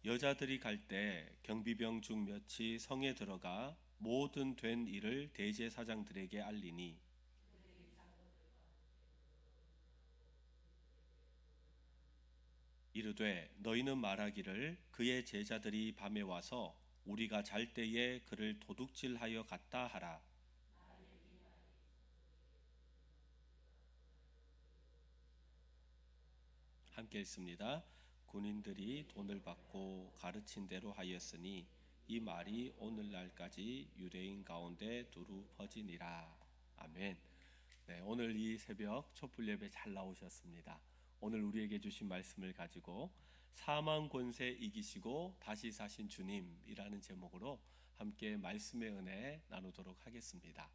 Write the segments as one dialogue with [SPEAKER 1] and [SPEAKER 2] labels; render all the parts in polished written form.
[SPEAKER 1] 여자들이 갈 때 경비병 중 몇이 성에 들어가 모든 된 일을 대제사장들에게 알리니 이르되 너희는 말하기를 그의 제자들이 밤에 와서 우리가 잘 때에 그를 도둑질하여 갔다 하라. 함께 있습니다. 군인들이 돈을 받고 가르친 대로 하였으니 이 말이 오늘날까지 유대인 가운데 두루 퍼지니라. 아멘. 네, 오늘 이 새벽 촛불 예배 잘 나오셨습니다. 오늘 우리에게 주신 말씀을 가지고 사망 권세 이기시고 다시 사신 주님이라는 제목으로 함께 말씀의 은혜 나누도록 하겠습니다.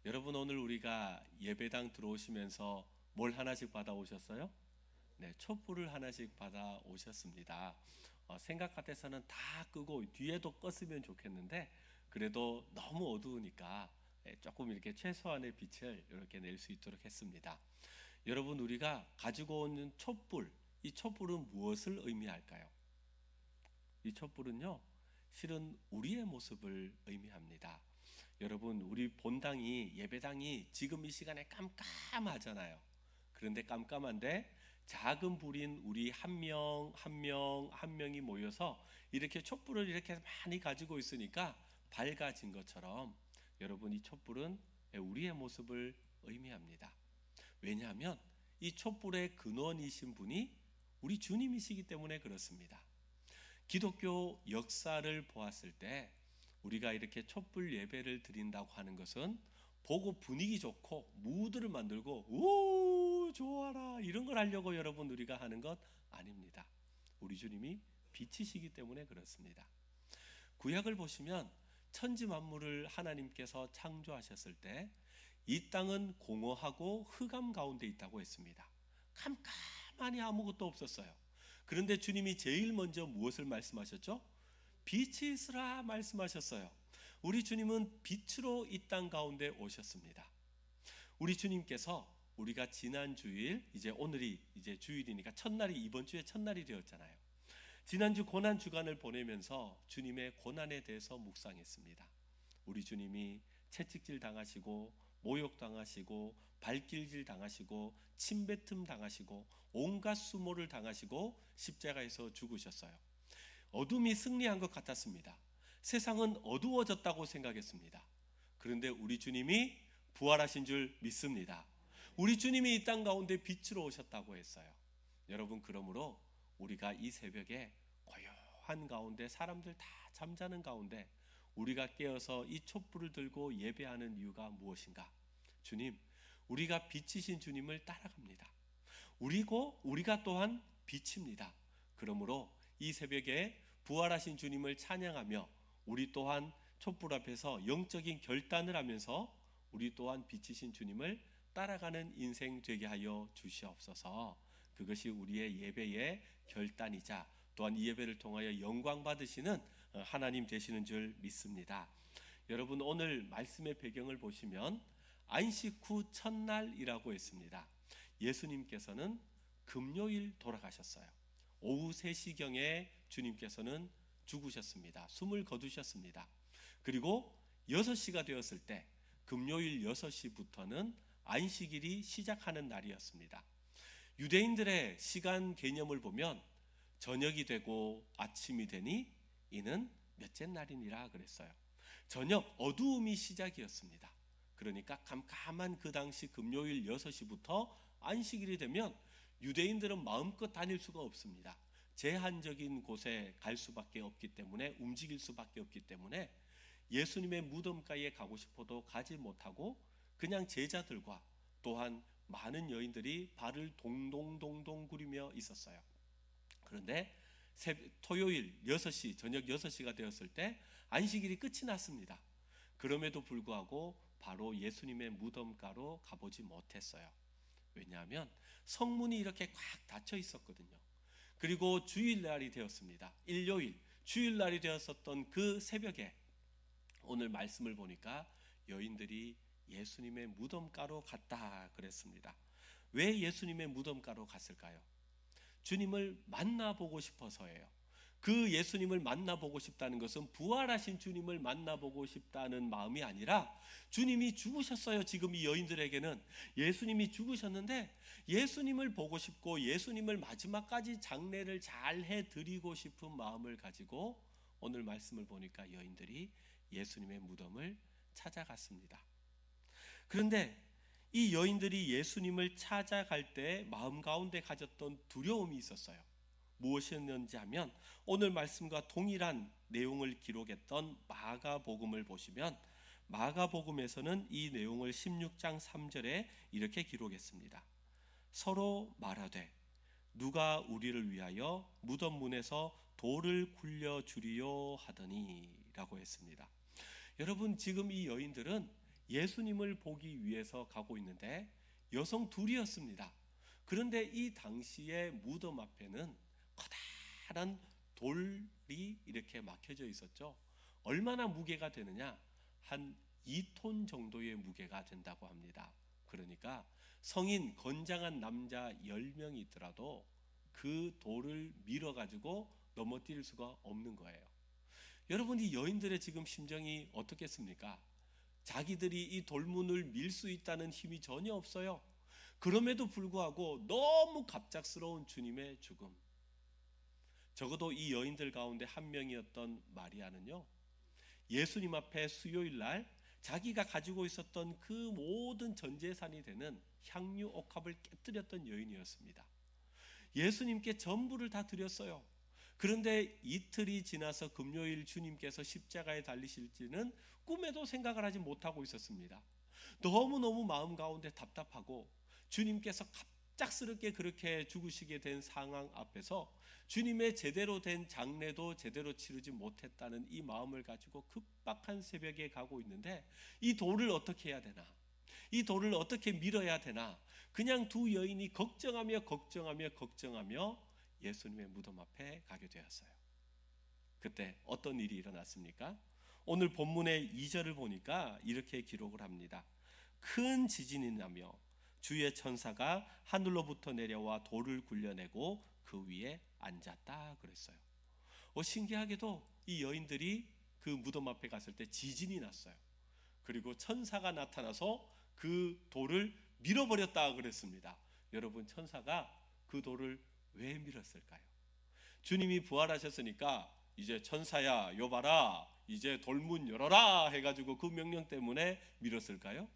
[SPEAKER 1] 여러분, 오늘 우리가 예배당 들어오시면서 뭘 하나씩 받아오셨어요? 네, 촛불을 하나씩 받아 오셨습니다. 생각 같아서는 다 끄고 뒤에도 껐으면 좋겠는데 그래도 너무 어두우니까 조금 이렇게 최소한의 빛을 이렇게 낼 수 있도록 했습니다. 여러분, 우리가 가지고 오는 촛불, 이 촛불은 무엇을 의미할까요? 이 촛불은요, 실은 우리의 모습을 의미합니다. 여러분, 우리 본당이 예배당이 지금 이 시간에 깜깜하잖아요. 그런데 깜깜한데 작은 불인 우리 한 명 한 명 한 명이 모여서 이렇게 촛불을 이렇게 많이 가지고 있으니까 밝아진 것처럼 여러분, 이 촛불은 우리의 모습을 의미합니다. 왜냐하면 이 촛불의 근원이신 분이 우리 주님이시기 때문에 그렇습니다. 기독교 역사를 보았을 때 우리가 이렇게 촛불 예배를 드린다고 하는 것은 보고 분위기 좋고 무드를 만들고 오 좋아라 이런 걸 하려고 여러분 우리가 하는 것 아닙니다. 우리 주님이 빛이시기 때문에 그렇습니다. 구약을 보시면 천지 만물을 하나님께서 창조하셨을 때 이 땅은 공허하고 흑암 가운데 있다고 했습니다. 캄캄하니 아무것도 없었어요. 그런데 주님이 제일 먼저 무엇을 말씀하셨죠? 빛이 있으라 말씀하셨어요. 우리 주님은 빛으로 이 땅 가운데 오셨습니다. 우리 주님께서 우리가 지난 주일, 이제 오늘이 이제 주일이니까 첫날이 이번 주에 첫날이 되었잖아요. 지난주 고난 주간을 보내면서 주님의 고난에 대해서 묵상했습니다. 우리 주님이 채찍질 당하시고 모욕 당하시고 발길질 당하시고 침뱉음 당하시고 온갖 수모를 당하시고 십자가에서 죽으셨어요. 어둠이 승리한 것 같았습니다. 세상은 어두워졌다고 생각했습니다. 그런데 우리 주님이 부활하신 줄 믿습니다. 우리 주님이 이 땅 가운데 빛으로 오셨다고 했어요. 여러분, 그러므로 우리가 이 새벽에 고요한 가운데 사람들 다 잠자는 가운데 우리가 깨어서 이 촛불을 들고 예배하는 이유가 무엇인가? 주님, 우리가 빛이신 주님을 따라갑니다. 우리가 또한 빛입니다. 그러므로 이 새벽에 부활하신 주님을 찬양하며 우리 또한 촛불 앞에서 영적인 결단을 하면서 우리 또한 빛이신 주님을 따라가는 인생 되게 하여 주시옵소서. 그것이 우리의 예배의 결단이자 또한 이 예배를 통하여 영광 받으시는 하나님 되시는 줄 믿습니다. 여러분, 오늘 말씀의 배경을 보시면 안식 후 첫날이라고 했습니다. 예수님께서는 금요일 돌아가셨어요. 오후 3시경에 주님께서는 죽으셨습니다. 숨을 거두셨습니다. 그리고 6시가 되었을 때 금요일 6시부터는 안식일이 시작하는 날이었습니다. 유대인들의 시간 개념을 보면 저녁이 되고 아침이 되니 이는 몇째 날이니라 그랬어요. 저녁 어두움이 시작이었습니다. 그러니까 깜깜한 그 당시 금요일 6시부터 안식일이 되면 유대인들은 마음껏 다닐 수가 없습니다. 제한적인 곳에 갈 수밖에 없기 때문에 움직일 수밖에 없기 때문에 예수님의 무덤가에 가고 싶어도 가지 못하고 그냥 제자들과 또한 많은 여인들이 발을 동동동동 구리며 있었어요. 그런데 토요일 6시, 저녁 6시가 되었을 때 안식일이 끝이 났습니다. 그럼에도 불구하고 바로 예수님의 무덤가로 가보지 못했어요. 왜냐하면 성문이 이렇게 꽉 닫혀 있었거든요. 그리고 주일날이 되었습니다. 일요일, 주일날이 되었었던 그 새벽에 오늘 말씀을 보니까 여인들이 예수님의 무덤가로 갔다 그랬습니다. 왜 예수님의 무덤가로 갔을까요? 주님을 만나보고 싶어서예요. 그 예수님을 만나보고 싶다는 것은 부활하신 주님을 만나보고 싶다는 마음이 아니라 주님이 죽으셨어요. 지금 이 여인들에게는 예수님이 죽으셨는데 예수님을 보고 싶고 예수님을 마지막까지 장례를 잘 해드리고 싶은 마음을 가지고 오늘 말씀을 보니까 여인들이 예수님의 무덤을 찾아갔습니다. 그런데 이 여인들이 예수님을 찾아갈 때 마음 가운데 가졌던 두려움이 있었어요. 무엇이었는지 하면 오늘 말씀과 동일한 내용을 기록했던 마가복음을 보시면 마가복음에서는 이 내용을 16장 3절에 이렇게 기록했습니다. 서로 말하되 누가 우리를 위하여 무덤 문에서 돌을 굴려 주리요 하더니 라고 했습니다. 여러분, 지금 이 여인들은 예수님을 보기 위해서 가고 있는데 여성 둘이었습니다. 그런데 이 당시에 무덤 앞에는 커다란 돌이 이렇게 막혀져 있었죠. 얼마나 무게가 되느냐? 한 2톤 정도의 무게가 된다고 합니다. 그러니까 성인 건장한 남자 10명이 있더라도 그 돌을 밀어가지고 넘어뜨릴 수가 없는 거예요. 여러분, 이 여인들의 지금 심정이 어떻겠습니까? 자기들이 이 돌문을 밀 수 있다는 힘이 전혀 없어요. 그럼에도 불구하고 너무 갑작스러운 주님의 죽음. 적어도 이 여인들 가운데 한 명이었던 마리아는요, 예수님 앞에 수요일 날 자기가 가지고 있었던 그 모든 전 재산이 되는 향유 옥합을 깨뜨렸던 여인이었습니다. 예수님께 전부를 다 드렸어요. 그런데 이틀이 지나서 금요일 주님께서 십자가에 달리실지는 꿈에도 생각을 하지 못하고 있었습니다. 너무너무 마음 가운데 답답하고 주님께서 갑작스럽게 그렇게 죽으시게 된 상황 앞에서 주님의 제대로 된 장례도 제대로 치르지 못했다는 이 마음을 가지고 급박한 새벽에 가고 있는데 이 돌을 어떻게 해야 되나? 이 돌을 어떻게 밀어야 되나? 그냥 두 여인이 걱정하며 예수님의 무덤 앞에 가게 되었어요. 그때 어떤 일이 일어났습니까? 오늘 본문의 2절을 보니까 이렇게 기록을 합니다. 큰 지진이 나며 주의 천사가 하늘로부터 내려와 돌을 굴려내고 그 위에 앉았다 그랬어요. 신기하게도 이 여인들이 그 무덤 앞에 갔을 때 지진이 났어요. 그리고 천사가 나타나서 그 돌을 밀어버렸다 그랬습니다. 여러분, 천사가 그 돌을 왜 밀었을까요? 주님이 부활하셨으니까 이제 천사야 여봐라, 이제 돌문 열어라 해가지고 그 명령 때문에 밀었을까요?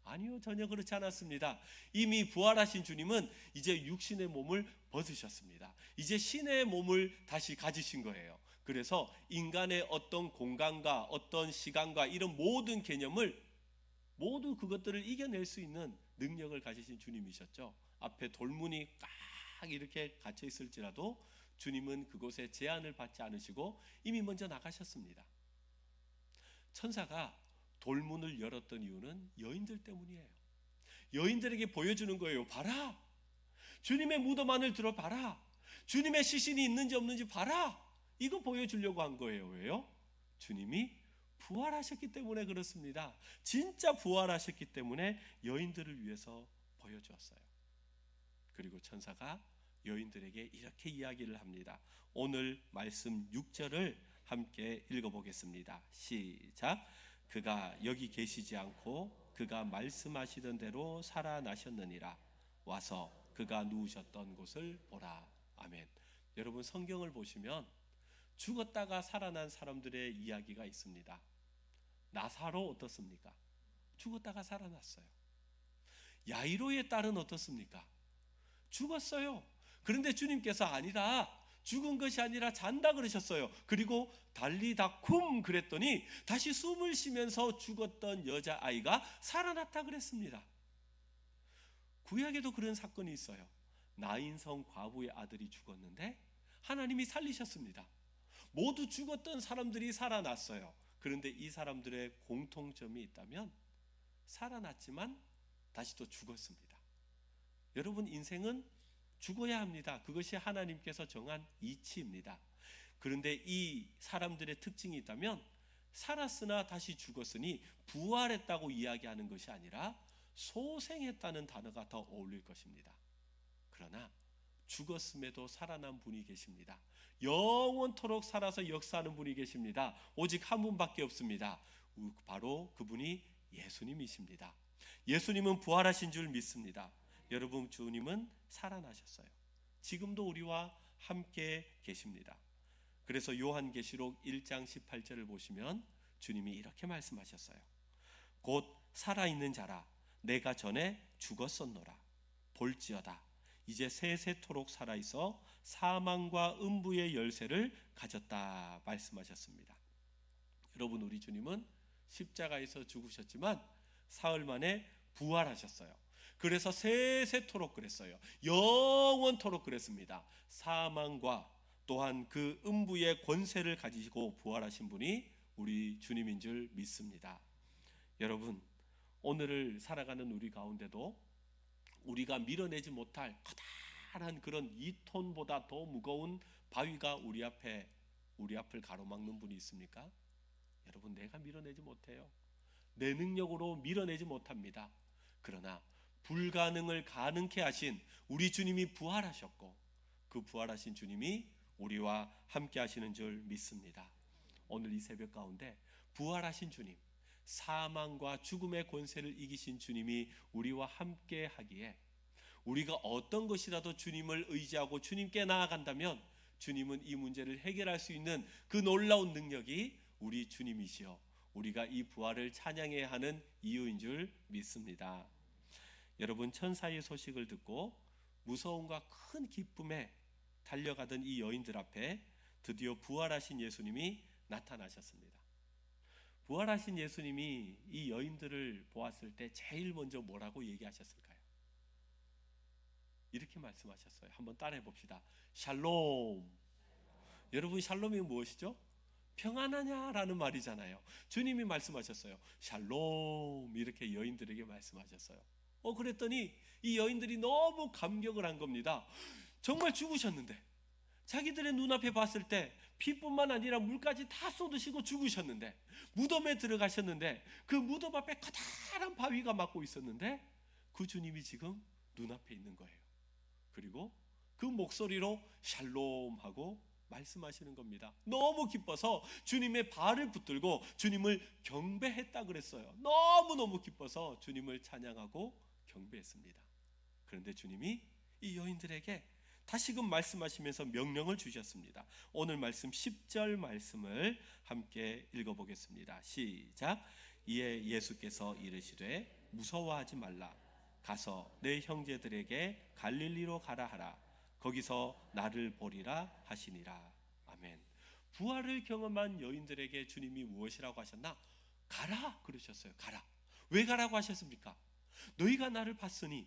[SPEAKER 1] 아니요, 전혀 그렇지 않았습니다. 이미 부활하신 주님은 이제 육신의 몸을 벗으셨습니다. 이제 신의 몸을 다시 가지신 거예요. 그래서 인간의 어떤 공간과 어떤 시간과 이런 모든 개념을 모두 그것들을 이겨낼 수 있는 능력을 가지신 주님이셨죠. 앞에 돌문이 꽉 이렇게 갇혀 있을지라도 주님은 그곳에 제한을 받지 않으시고 이미 먼저 나가셨습니다. 천사가 돌문을 열었던 이유는 여인들 때문이에요. 여인들에게 보여주는 거예요. 봐라, 주님의 무덤 안을 들어봐라, 주님의 시신이 있는지 없는지 봐라. 이거 보여주려고 한 거예요. 왜요? 주님이 부활하셨기 때문에 그렇습니다. 진짜 부활하셨기 때문에 여인들을 위해서 보여주었어요. 그리고 천사가 여인들에게 이렇게 이야기를 합니다. 오늘 말씀 6절을 함께 읽어보겠습니다. 시작. 그가 여기 계시지 않고 그가 말씀하시던 대로 살아나셨느니라. 와서 그가 누우셨던 곳을 보라. 아멘. 여러분, 성경을 보시면 죽었다가 살아난 사람들의 이야기가 있습니다. 나사로 어떻습니까? 죽었다가 살아났어요. 야이로의 딸은 어떻습니까? 죽었어요. 그런데 주님께서 아니다, 죽은 것이 아니라 잔다 그러셨어요. 그리고 달리다쿰 그랬더니 다시 숨을 쉬면서 죽었던 여자아이가 살아났다 그랬습니다. 구약에도 그런 사건이 있어요. 나인성 과부의 아들이 죽었는데 하나님이 살리셨습니다. 모두 죽었던 사람들이 살아났어요. 그런데 이 사람들의 공통점이 있다면 살아났지만 다시 또 죽었습니다. 여러분, 인생은 죽어야 합니다. 그것이 하나님께서 정한 이치입니다. 그런데 이 사람들의 특징이 있다면 살았으나 다시 죽었으니 부활했다고 이야기하는 것이 아니라 소생했다는 단어가 더 어울릴 것입니다. 그러나 죽었음에도 살아난 분이 계십니다. 영원토록 살아서 역사하는 분이 계십니다. 오직 한 분밖에 없습니다. 바로 그분이 예수님이십니다. 예수님은 부활하신 줄 믿습니다. 여러분, 주님은 살아나셨어요. 지금도 우리와 함께 계십니다. 그래서 요한계시록 1장 18절을 보시면 주님이 이렇게 말씀하셨어요. 곧 살아있는 자라, 내가 전에 죽었었노라. 볼지어다, 이제 세세토록 살아있어 사망과 음부의 열쇠를 가졌다 말씀하셨습니다. 여러분, 우리 주님은 십자가에서 죽으셨지만 사흘 만에 부활하셨어요. 그래서 세세토록 그랬어요. 영원토록 그랬습니다. 사망과 또한 그 음부의 권세를 가지고 부활하신 분이 우리 주님인 줄 믿습니다. 여러분, 오늘을 살아가는 우리 가운데도 우리가 밀어내지 못할 커다란 그런 2톤보다 더 무거운 바위가 우리 앞을 가로막는 분이 있습니까? 여러분, 내가 밀어내지 못해요. 내 능력으로 밀어내지 못합니다. 그러나 불가능을 가능케 하신 우리 주님이 부활하셨고, 그 부활하신 주님이 우리와 함께 하시는 줄 믿습니다. 오늘 이 새벽 가운데 부활하신 주님, 사망과 죽음의 권세를 이기신 주님이 우리와 함께 하기에, 우리가 어떤 것이라도 주님을 의지하고 주님께 나아간다면 주님은 이 문제를 해결할 수 있는 그 놀라운 능력이 우리 주님이시여 우리가 이 부활을 찬양해야 하는 이유인 줄 믿습니다. 여러분, 천사의 소식을 듣고 무서움과 큰 기쁨에 달려가던 이 여인들 앞에 드디어 부활하신 예수님이 나타나셨습니다. 부활하신 예수님이 이 여인들을 보았을 때 제일 먼저 뭐라고 얘기하셨을까요? 이렇게 말씀하셨어요. 한번 따라해 봅시다. 샬롬. 여러분, 샬롬이 무엇이죠? 평안하냐라는 말이잖아요. 주님이 말씀하셨어요. 샬롬, 이렇게 여인들에게 말씀하셨어요. 그랬더니 이 여인들이 너무 감격을 한 겁니다. 정말 죽으셨는데, 자기들의 눈앞에 봤을 때 피뿐만 아니라 물까지 다 쏟으시고 죽으셨는데, 무덤에 들어가셨는데 그 무덤 앞에 커다란 바위가 막고 있었는데 그 주님이 지금 눈앞에 있는 거예요. 그리고 그 목소리로 샬롬 하고 말씀하시는 겁니다. 너무 기뻐서 주님의 발을 붙들고 주님을 경배했다 그랬어요. 너무너무 기뻐서 주님을 찬양하고 경배했습니다. 그런데 주님이 이 여인들에게 다시금 말씀하시면서 명령을 주셨습니다. 오늘 말씀 10절 말씀을 함께 읽어보겠습니다. 시작. 이에 예수께서 이르시되 무서워하지 말라. 가서 내 형제들에게 갈릴리로 가라 하라. 거기서 나를 보리라 하시니라. 아멘. 부활을 경험한 여인들에게 주님이 무엇이라고 하셨나? 가라 그러셨어요. 가라. 왜 가라고 하셨습니까? 너희가 나를 봤으니,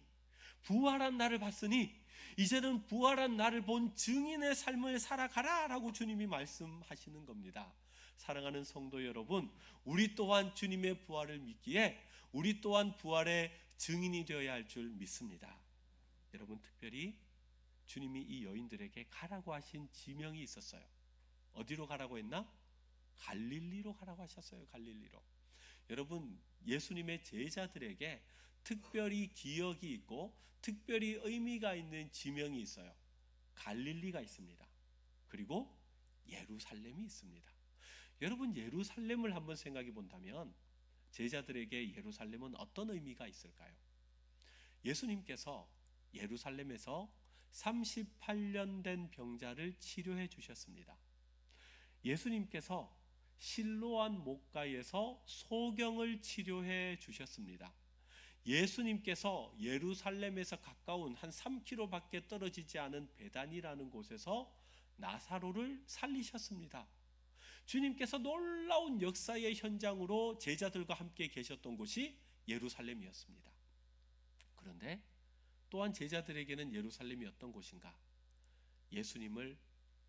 [SPEAKER 1] 부활한 나를 봤으니 이제는 부활한 나를 본 증인의 삶을 살아가라 라고 주님이 말씀하시는 겁니다. 사랑하는 성도 여러분, 우리 또한 주님의 부활을 믿기에 우리 또한 부활의 증인이 되어야 할 줄 믿습니다. 여러분, 특별히 주님이 이 여인들에게 가라고 하신 지명이 있었어요. 어디로 가라고 했나? 갈릴리로 가라고 하셨어요. 갈릴리로. 여러분, 예수님의 제자들에게 특별히 기억이 있고 특별히 의미가 있는 지명이 있어요. 갈릴리가 있습니다. 그리고 예루살렘이 있습니다. 여러분, 예루살렘을 한번 생각해 본다면 제자들에게 예루살렘은 어떤 의미가 있을까요? 예수님께서 예루살렘에서 38년 된 병자를 치료해 주셨습니다. 예수님께서 실로암 목가에서 소경을 치료해 주셨습니다. 예수님께서 예루살렘에서 가까운 한 3km밖에 떨어지지 않은 베단이라는 곳에서 나사로를 살리셨습니다. 주님께서 놀라운 역사의 현장으로 제자들과 함께 계셨던 곳이 예루살렘이었습니다. 그런데 또한 제자들에게는 예루살렘이 어떤 곳인가? 예수님을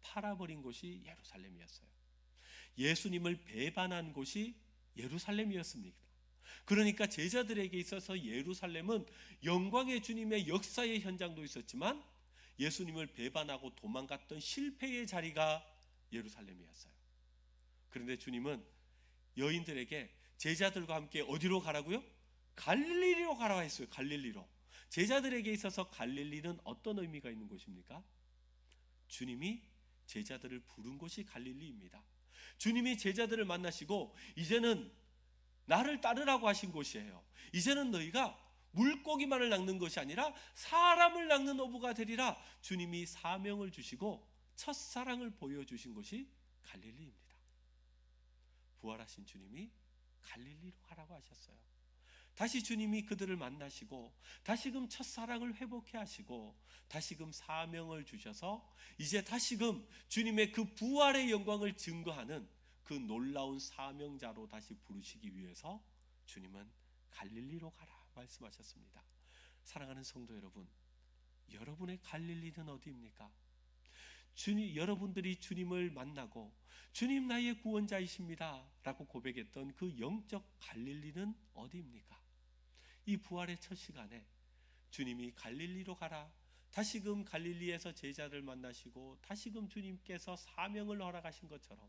[SPEAKER 1] 팔아버린 곳이 예루살렘이었어요. 예수님을 배반한 곳이 예루살렘이었습니다. 그러니까 제자들에게 있어서 예루살렘은 영광의 주님의 역사의 현장도 있었지만 예수님을 배반하고 도망갔던 실패의 자리가 예루살렘이었어요. 그런데 주님은 여인들에게 제자들과 함께 어디로 가라고요? 갈릴리로 가라 했어요. 갈릴리로. 제자들에게 있어서 갈릴리는 어떤 의미가 있는 곳입니까? 주님이 제자들을 부른 곳이 갈릴리입니다. 주님이 제자들을 만나시고 이제는 나를 따르라고 하신 곳이에요. 이제는 너희가 물고기만을 낚는 것이 아니라 사람을 낚는 어부가 되리라. 주님이 사명을 주시고 첫사랑을 보여주신 곳이 갈릴리입니다. 부활하신 주님이 갈릴리로 가라고 하셨어요. 다시 주님이 그들을 만나시고 다시금 첫사랑을 회복해 하시고 다시금 사명을 주셔서 이제 다시금 주님의 그 부활의 영광을 증거하는 그 놀라운 사명자로 다시 부르시기 위해서 주님은 갈릴리로 가라 말씀하셨습니다. 사랑하는 성도 여러분, 여러분의 갈릴리는 어디입니까? 여러분들이 주님을 만나고 주님 나의 구원자이십니다 라고 고백했던 그 영적 갈릴리는 어디입니까? 이 부활의 첫 시간에 주님이 갈릴리로 가라, 다시금 갈릴리에서 제자를 만나시고 다시금 주님께서 사명을 허락하신 것처럼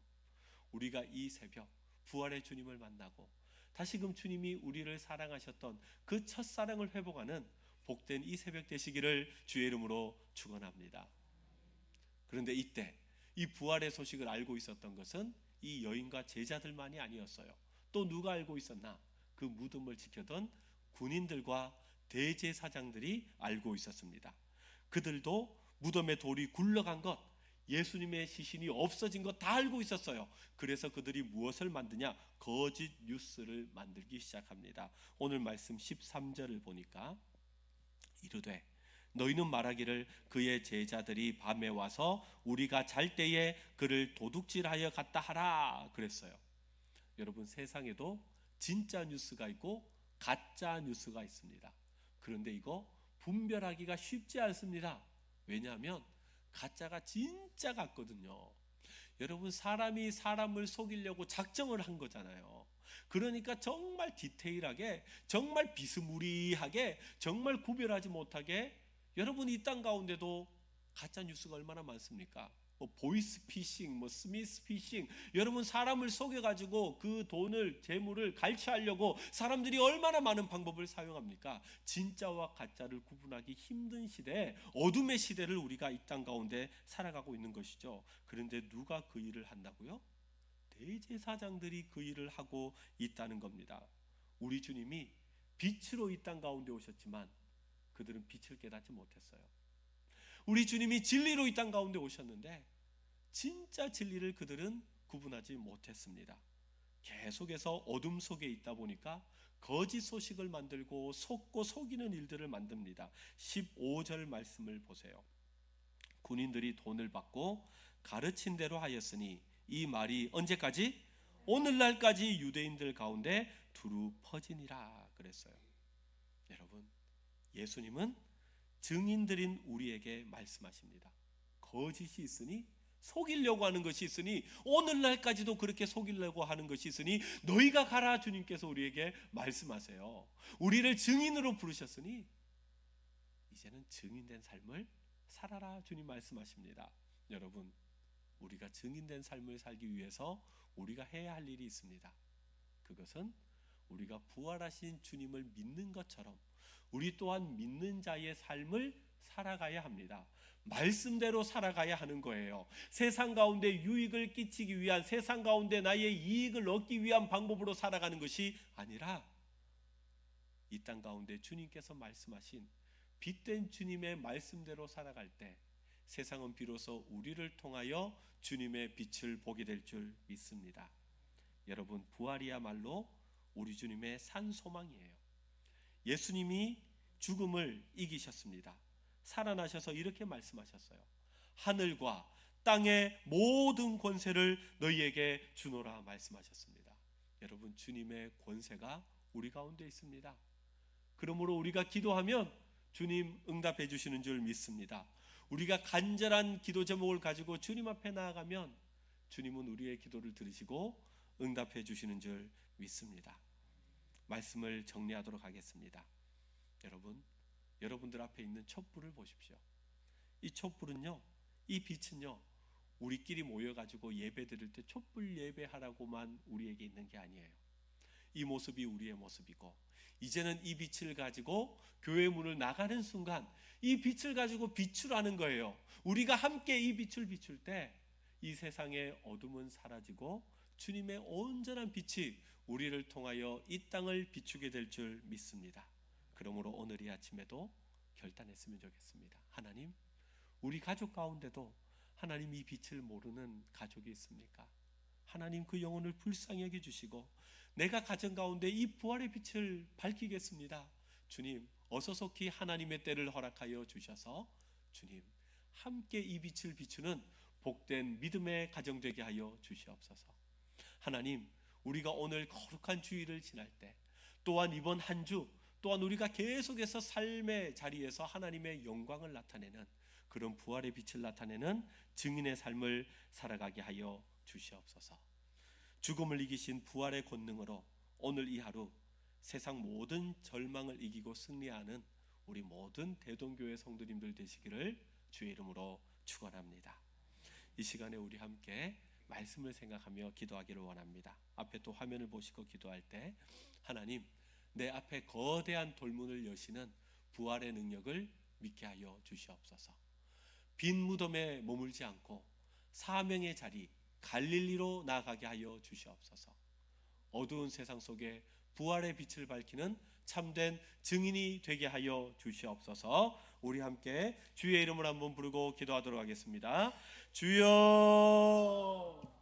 [SPEAKER 1] 우리가 이 새벽 부활의 주님을 만나고 다시금 주님이 우리를 사랑하셨던 그 첫사랑을 회복하는 복된 이 새벽 되시기를 주의 이름으로 축원합니다. 그런데 이때 이 부활의 소식을 알고 있었던 것은 이 여인과 제자들만이 아니었어요. 또 누가 알고 있었나? 그 무덤을 지켜던 군인들과 대제사장들이 알고 있었습니다. 그들도 무덤에 돌이 굴러간 것, 예수님의 시신이 없어진 것 다 알고 있었어요. 그래서 그들이 무엇을 만드냐? 거짓 뉴스를 만들기 시작합니다. 오늘 말씀 13절을 보니까 이르되 너희는 말하기를 그의 제자들이 밤에 와서 우리가 잘 때에 그를 도둑질하여 갔다 하라 그랬어요. 여러분, 세상에도 진짜 뉴스가 있고 가짜 뉴스가 있습니다. 그런데 이거 분별하기가 쉽지 않습니다. 왜냐하면 가짜가 진짜 같거든요. 여러분, 사람이 사람을 속이려고 작정을 한 거잖아요. 그러니까 정말 디테일하게, 정말 비스무리하게, 정말 구별하지 못하게 여러분 이 땅 가운데도 가짜 뉴스가 얼마나 많습니까? 보이스 피싱, 스미스 피싱, 여러분 사람을 속여가지고 그 돈을, 재물을 갈취하려고 사람들이 얼마나 많은 방법을 사용합니까? 진짜와 가짜를 구분하기 힘든 시대, 어둠의 시대를 우리가 이 땅 가운데 살아가고 있는 것이죠. 그런데 누가 그 일을 한다고요? 대제사장들이 그 일을 하고 있다는 겁니다. 우리 주님이 빛으로 이 땅 가운데 오셨지만 그들은 빛을 깨닫지 못했어요. 우리 주님이 진리로 이 땅 가운데 오셨는데 진짜 진리를 그들은 구분하지 못했습니다. 계속해서 어둠 속에 있다 보니까 거짓 소식을 만들고 속고 속이는 일들을 만듭니다. 15절 말씀을 보세요. 군인들이 돈을 받고 가르친 대로 하였으니 이 말이 언제까지? 오늘날까지 유대인들 가운데 두루 퍼지니라 그랬어요. 여러분, 예수님은 증인들인 우리에게 말씀하십니다. 거짓이 있으니, 속이려고 하는 것이 있으니, 오늘날까지도 그렇게 속이려고 하는 것이 있으니 너희가 가라. 주님께서 우리에게 말씀하세요. 우리를 증인으로 부르셨으니 이제는 증인된 삶을 살아라. 주님 말씀하십니다. 여러분, 우리가 증인된 삶을 살기 위해서 우리가 해야 할 일이 있습니다. 그것은 우리가 부활하신 주님을 믿는 것처럼 우리 또한 믿는 자의 삶을 살아가야 합니다. 말씀대로 살아가야 하는 거예요. 세상 가운데 유익을 끼치기 위한, 세상 가운데 나의 이익을 얻기 위한 방법으로 살아가는 것이 아니라 이 땅 가운데 주님께서 말씀하신 빛된 주님의 말씀대로 살아갈 때 세상은 비로소 우리를 통하여 주님의 빛을 보게 될 줄 믿습니다. 여러분, 부활이야말로 우리 주님의 산 소망이에요. 예수님이 죽음을 이기셨습니다. 살아나셔서 이렇게 말씀하셨어요. 하늘과 땅의 모든 권세를 너희에게 주노라 말씀하셨습니다. 여러분, 주님의 권세가 우리 가운데 있습니다. 그러므로 우리가 기도하면 주님 응답해 주시는 줄 믿습니다. 우리가 간절한 기도 제목을 가지고 주님 앞에 나아가면 주님은 우리의 기도를 들으시고 응답해 주시는 줄 믿습니다. 말씀을 정리하도록 하겠습니다. 여러분, 여러분들 앞에 있는 촛불을 보십시오. 이 촛불은요, 이 빛은요, 우리끼리 모여가지고 예배 드릴 때 촛불 예배하라고만 우리에게 있는 게 아니에요. 이 모습이 우리의 모습이고 이제는 이 빛을 가지고 교회 문을 나가는 순간 이 빛을 가지고 비추라는 거예요. 우리가 함께 이 빛을 비출 때 이 세상의 어둠은 사라지고 주님의 온전한 빛이 우리를 통하여 이 땅을 비추게 될 줄 믿습니다. 그러므로 오늘 이 아침에도 결단했으면 좋겠습니다. 하나님, 우리 가족 가운데도 하나님 이 빛을 모르는 가족이 있습니까? 하나님 그 영혼을 불쌍히 여겨주시고 내가 가정 가운데 이 부활의 빛을 밝히겠습니다. 주님, 어서 속히 하나님의 때를 허락하여 주셔서 주님, 함께 이 빛을 비추는 복된 믿음의 가정 되게 하여 주시옵소서. 하나님, 우리가 오늘 거룩한 주일을 지날 때 또한 이번 한 주 또한 우리가 계속해서 삶의 자리에서 하나님의 영광을 나타내는 그런 부활의 빛을 나타내는 증인의 삶을 살아가게 하여 주시옵소서. 죽음을 이기신 부활의 권능으로 오늘 이 하루 세상 모든 절망을 이기고 승리하는 우리 모든 대동교회 성도님들 되시기를 주의 이름으로 축원합니다. 이 시간에 우리 함께 말씀을 생각하며 기도하기를 원합니다. 앞에 또 화면을 보시고 기도할 때 하나님, 내 앞에 거대한 돌문을 여시는 부활의 능력을 믿게 하여 주시옵소서. 빈 무덤에 머물지 않고 사명의 자리 갈릴리로 나아가게 하여 주시옵소서. 어두운 세상 속에 부활의 빛을 밝히는 참된 증인이 되게 하여 주시옵소서. 우리 함께 주의 이름을 한번 부르고 기도하도록 하겠습니다. 주여.